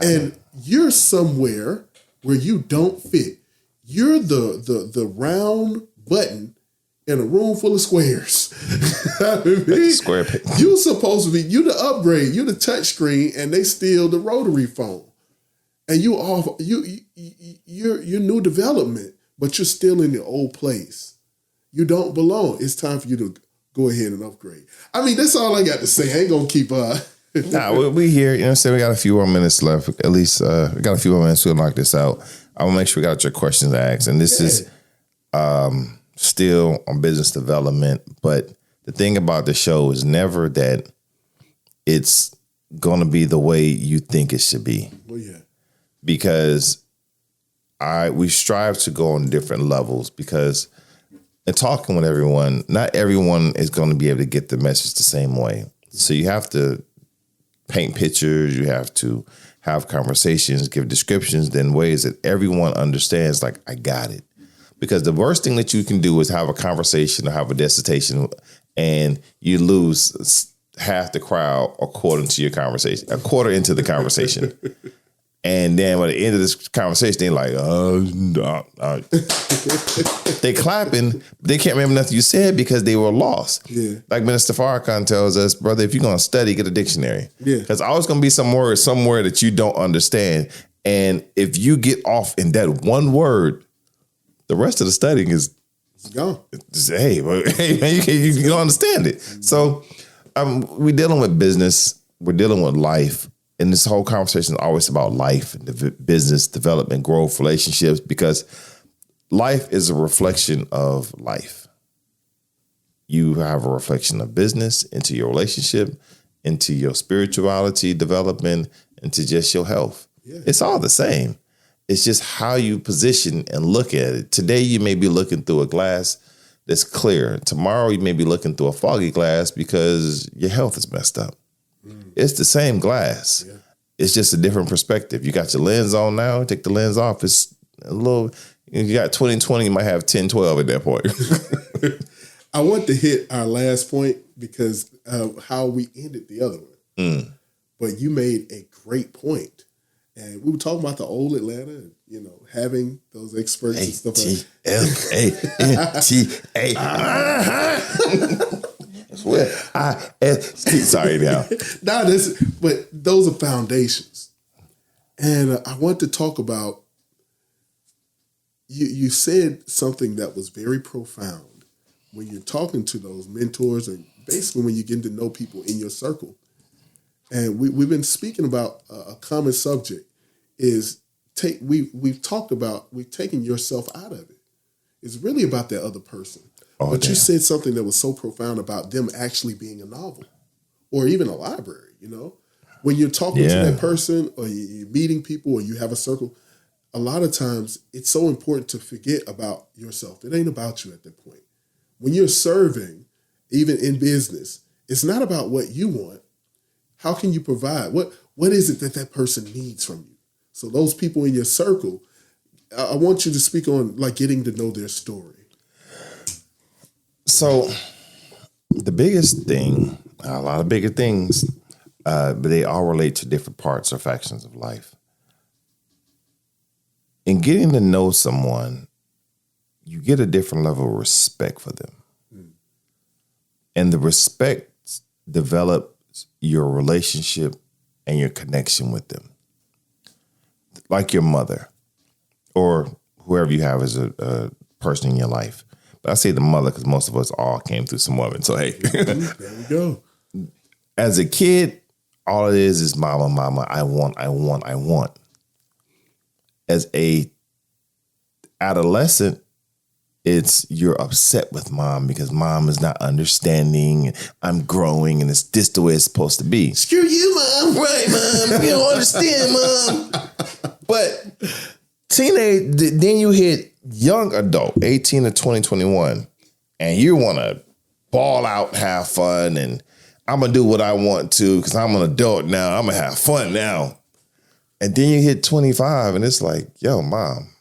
And you're somewhere where you don't fit. You're the round button in a room full of squares. Square pick. You're supposed to be, you the upgrade, you the touch screen, and they steal the rotary phone. And you're new development, but you're still in the old place. You don't belong. It's time for you to go ahead and upgrade. I mean, that's all I got to say. I ain't going to keep... we here. You know what I'm saying? We got a few more minutes left. At least we got a few more minutes to knock this out. I want to make sure we got your questions asked. And this is still on business development. But the thing about the show is never that it's going to be the way you think it should be. Well, yeah. Because we strive to go on different levels because... And talking with everyone, not everyone is going to be able to get the message the same way. So you have to paint pictures, you have to have conversations, give descriptions in ways that everyone understands, like, I got it. Because the worst thing that you can do is have a conversation or have a dissertation and you lose half the crowd according to your conversation, a quarter into the conversation. And then by the end of this conversation, they're like, they clapping, but they can't remember nothing you said because they were lost. Yeah. Like Minister Farrakhan tells us, brother, if you're going to study, get a dictionary. Yeah. There's always going to be some word somewhere that you don't understand. And if you get off in that one word, the rest of the studying is gone. Hey man, you don't understand it. So we're dealing with business. We're dealing with life. And this whole conversation is always about life and business development, growth, relationships, because life is a reflection of life. You have a reflection of business into your relationship, into your spirituality development, into just your health. Yeah. It's all the same. It's just how you position and look at it. Today, you may be looking through a glass that's clear. Tomorrow, you may be looking through a foggy glass because your health is messed up. It's the same glass. Yeah. It's just a different perspective. You got your lens on now, take the lens off. It's a little, you got 20/20, you might have 10/12 at that point. I want to hit our last point because of how we ended the other one. But you made a great point. And we were talking about the old Atlanta and, having those experts and stuff like that. Sorry now. But those are foundations. And I want to talk about, you said something that was very profound when you're talking to those mentors and basically when you get to know people in your circle. And we've been speaking about a common subject is we've taken yourself out of it. It's really about that other person. Oh, but damn. You said something that was so profound about them actually being a novel or even a library, When you're talking to that person or you're meeting people or you have a circle, a lot of times it's so important to forget about yourself. It ain't about you at that point. When you're serving, even in business, it's not about what you want. How can you provide? What is it that person needs from you? So those people in your circle, I want you to speak on like getting to know their story. So the biggest thing, a lot of bigger things, but they all relate to different parts or factions of life. In getting to know someone, you get a different level of respect for them. And the respect develops your relationship and your connection with them. Like your mother or whoever you have as a person in your life. But I say the mother because most of us all came through some woman. So, hey. There we go. As a kid, all it is mama, I want. As a adolescent, it's you're upset with mom because mom is not understanding. And I'm growing and it's this the way it's supposed to be. Screw you, mom. Right, mom. You don't understand, mom. But teenage, then you hit young adult, 18 to 20, 21, and you want to ball out, have fun, and I'm going to do what I want to because I'm an adult now. I'm going to have fun now. And then you hit 25, and it's like, yo, mom,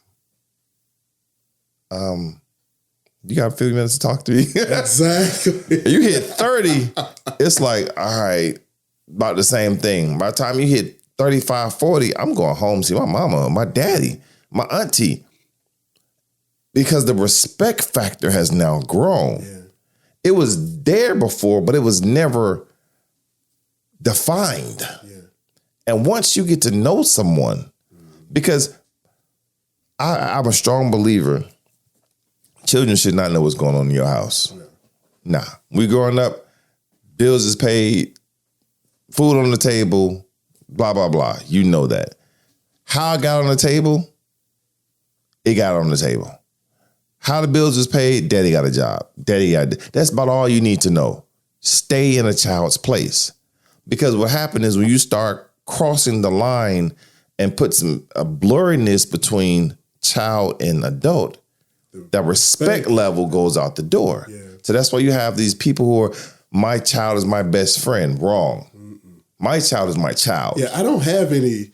you got 50 minutes to talk to me? Exactly. You hit 30, it's like, all right, about the same thing. By the time you hit 35, 40, I'm going home to see my mama, my daddy, my auntie. Because the respect factor has now grown. Yeah. It was there before, but it was never defined. Yeah. And once you get to know someone, because I'm a strong believer, children should not know what's going on in your house. Yeah. Nah. We growing up, bills is paid, food on the table, blah, blah, blah. You know that. How it got on the table, it got on the table. How the bills is paid, daddy got a job. That's about all you need to know. Stay in a child's place. Because what happened is when you start crossing the line and put a blurriness between child and adult, that respect level goes out the door. Yeah. So that's why you have these people who are, my child is my best friend. Wrong. My child is my child. Yeah, I don't have any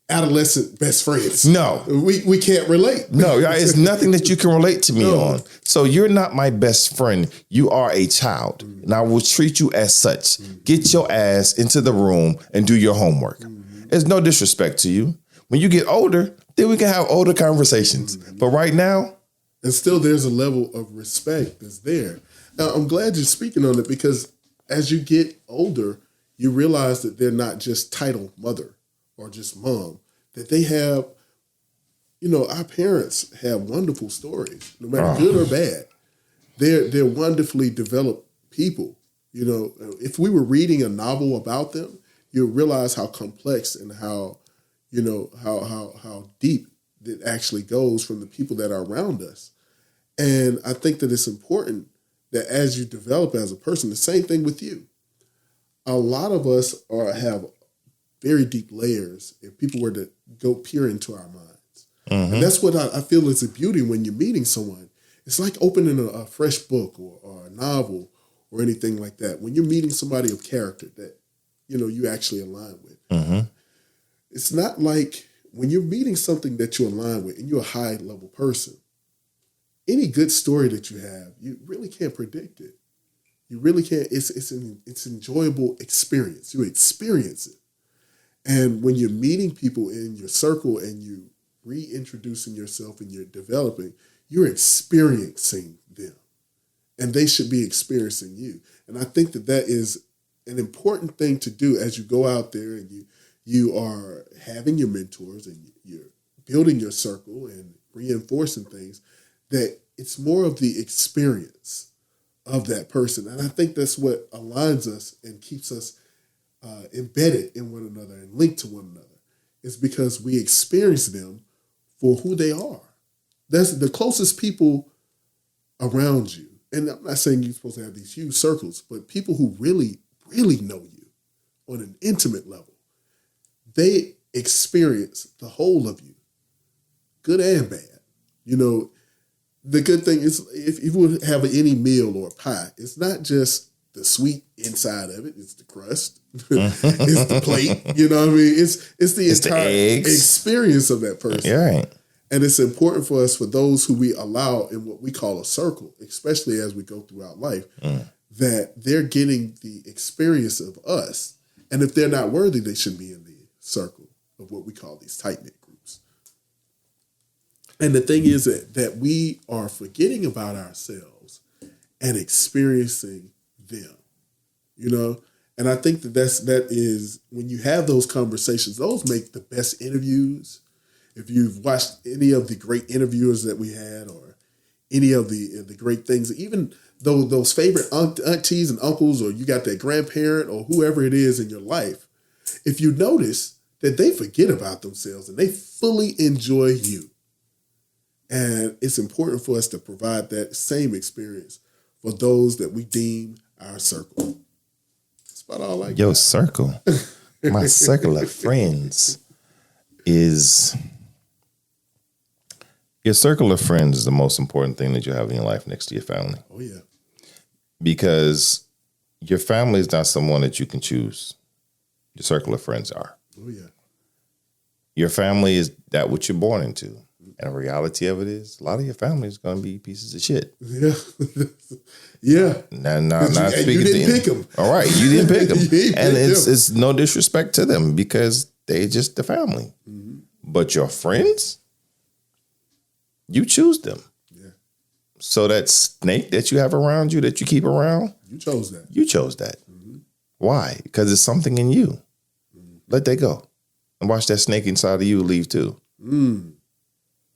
adolescent best friends. No. We can't relate. No, it's nothing that you can relate to me on. So you're not my best friend. You are a child, and I will treat you as such. Get your ass into the room and do your homework. There's no disrespect to you. When you get older, then we can have older conversations. But right now, and still there's a level of respect that's there. Now, I'm glad you're speaking on it, because as you get older, you realize that they're not just title mother or just mom, that they have, our parents have wonderful stories, no matter good or bad. They're wonderfully developed people. If we were reading a novel about them, you'll realize how complex and how deep it actually goes from the people that are around us. And I think that it's important that as you develop as a person, the same thing with you. A lot of us have very deep layers if people were to go peer into our minds. And that's what I feel is a beauty when you're meeting someone. It's like opening a fresh book or a novel or anything like that. When you're meeting somebody of character that, you actually align with. It's not like when you're meeting something that you align with and you're a high level person, any good story that you have, you really can't predict it. You really can't. It's an enjoyable experience. You experience it. And when you're meeting people in your circle and you reintroducing yourself and you're developing, you're experiencing them. And they should be experiencing you. And I think that is an important thing to do as you go out there and you are having your mentors and you're building your circle and reinforcing things, that it's more of the experience of that person. And I think that's what aligns us and keeps us embedded in one another and linked to one another. It's because we experience them for who they are. That's the closest people around you. And I'm not saying you're supposed to have these huge circles, but people who really, really know you on an intimate level, they experience the whole of you, good and bad. The good thing is if you would have any meal or pie, it's not just the sweet inside of it, it's the crust, it's the plate, you know what I mean? It's the entire experience of that person. Right. And it's important for us, for those who we allow in what we call a circle, especially as we go throughout life, that they're getting the experience of us. And if they're not worthy, they shouldn't be in the circle of what we call these tight-knit groups. And the thing is that we are forgetting about ourselves and experiencing them, And I think that is when you have those conversations, those make the best interviews. If you've watched any of the great interviewers that we had, or any of the great things, even though those favorite aunties and uncles, or you got that grandparent or whoever it is in your life, if you notice that they forget about themselves and they fully enjoy you. And it's important for us to provide that same experience for those that we deem our circle. That's about all I got. Your circle, my circle of friends is... Your circle of friends is the most important thing that you have in your life next to your family. Oh, yeah. Because your family is not someone that you can choose. Your circle of friends are. Oh, yeah. Your family is that what you're born into. And the reality of it is, a lot of your family is going to be pieces of shit. Yeah. Yeah. Not speaking you didn't pick them. All right. You didn't pick them. And it's no disrespect to them, because they just the family. Mm-hmm. But your friends... You choose them. Yeah. So that snake that you have around you, that you keep around, you chose that. You chose that. Mm-hmm. Why? Because it's something in you. Mm-hmm. Let that go. And watch that snake inside of you leave too. Mm.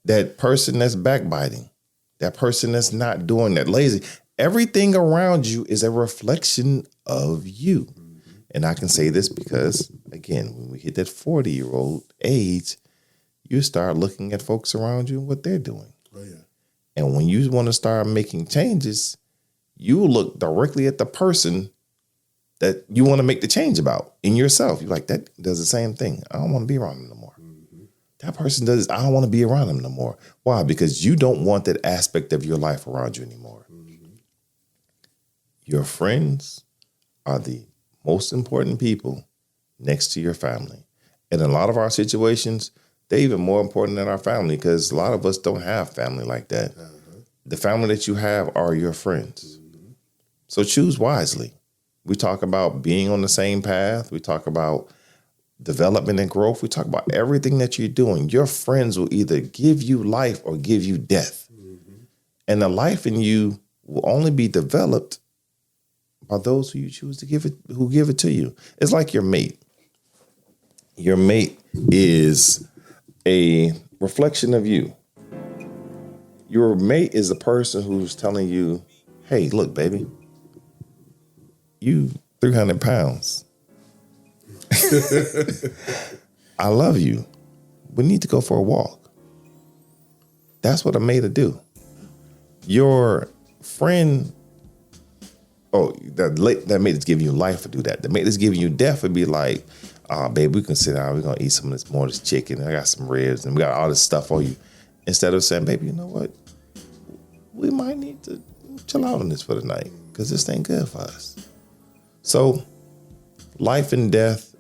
That person that's backbiting, that person that's not doing that, lazy. Everything around you is a reflection of you. Mm-hmm. And I can say this because, again, when we hit that 40-year-old age, you start looking at folks around you and what they're doing. Oh, yeah. And when you want to start making changes, you look directly at the person that you want to make the change about in yourself. You're like, that does the same thing. I don't want to be around them no more. Mm-hmm. That person does, I don't want to be around them no more. Why? Because you don't want that aspect of your life around you anymore. Mm-hmm. Your friends are the most important people next to your family. And in a lot of our situations, they're even more important than our family because a lot of us don't have family like that. The family that you have are your friends. So choose wisely. We talk about being on the same path. We talk about development and growth. We talk about everything that you're doing. Your friends will either give you life or give you death. And the life in you will only be developed by those who you choose to give it to you. It's like your mate. Your mate is a reflection of you. Your mate is a person who's telling you, hey, look, baby, you 300 pounds. I love you. We need to go for a walk. That's what a mate will do. Your friend, that mate is giving you life to do that. The mate that's giving you death would be like, babe, we can sit down. We're going to eat some of this chicken. I got some ribs and we got all this stuff on you. Instead of saying, baby, you know what? We might need to chill out on this for the night because this ain't good for us. So life and death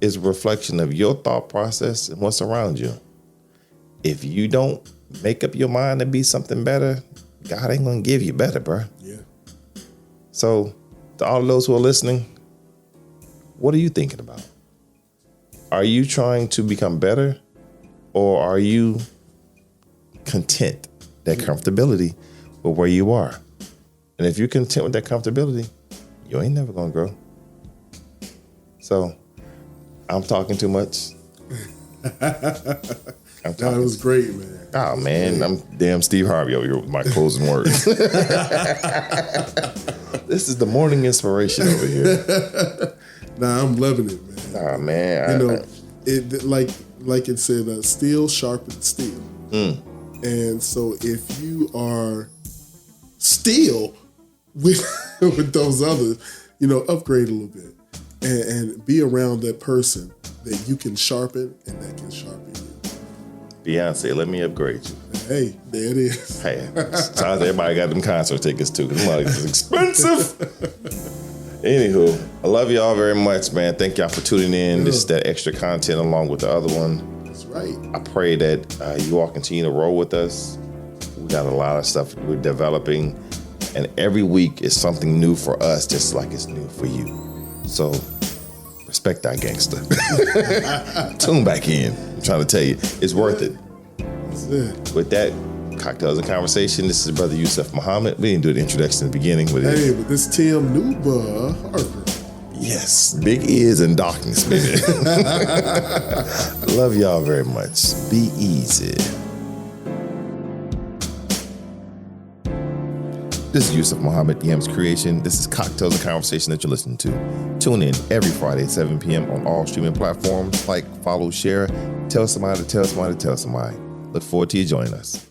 is a reflection of your thought process and what's around you. If you don't make up your mind to be something better, God ain't going to give you better, bro. Yeah. So to all of those who are listening, what are you thinking about? Are you trying to become better or are you content, that comfortability with where you are? And if you're content with that comfortability, you ain't never going to grow. So I'm talking too much. That was great, man. Oh, man. I'm damn Steve Harvey over here with my closing words. This is the morning inspiration over here. Nah, I'm loving it, man. Oh, man. You know, it like it said, steel sharpens steel. And so if you are steel with those others, you know, upgrade a little bit and be around that person that you can sharpen and that can sharpen you. Beyonce, let me upgrade you. Hey, there it is. Hey, sounds like everybody got them concert tickets too, because it's expensive. Anywho, I love y'all very much, man. Thank y'all for tuning in. Yeah. This is that extra content along with the other one. That's right. I pray that you all continue to roll with us. We got a lot of stuff we're developing, and every week is something new for us, just like it's new for you. So respect that gangster. Tune back in. I'm trying to tell you, it's worth it. That's it. With that, Cocktails and Conversation. This is Brother Yusuf Muhammad. We didn't do the introduction in the beginning. But but this Tim Nuba Harper. Yes, big ears and darkness, baby. I love y'all very much. Be easy. This is Yusuf Muhammad, EM's creation. This is Cocktails and Conversation that you're listening to. Tune in every Friday at 7 p.m. on all streaming platforms. Like, follow, share. Tell somebody to tell somebody to tell somebody. Look forward to you joining us.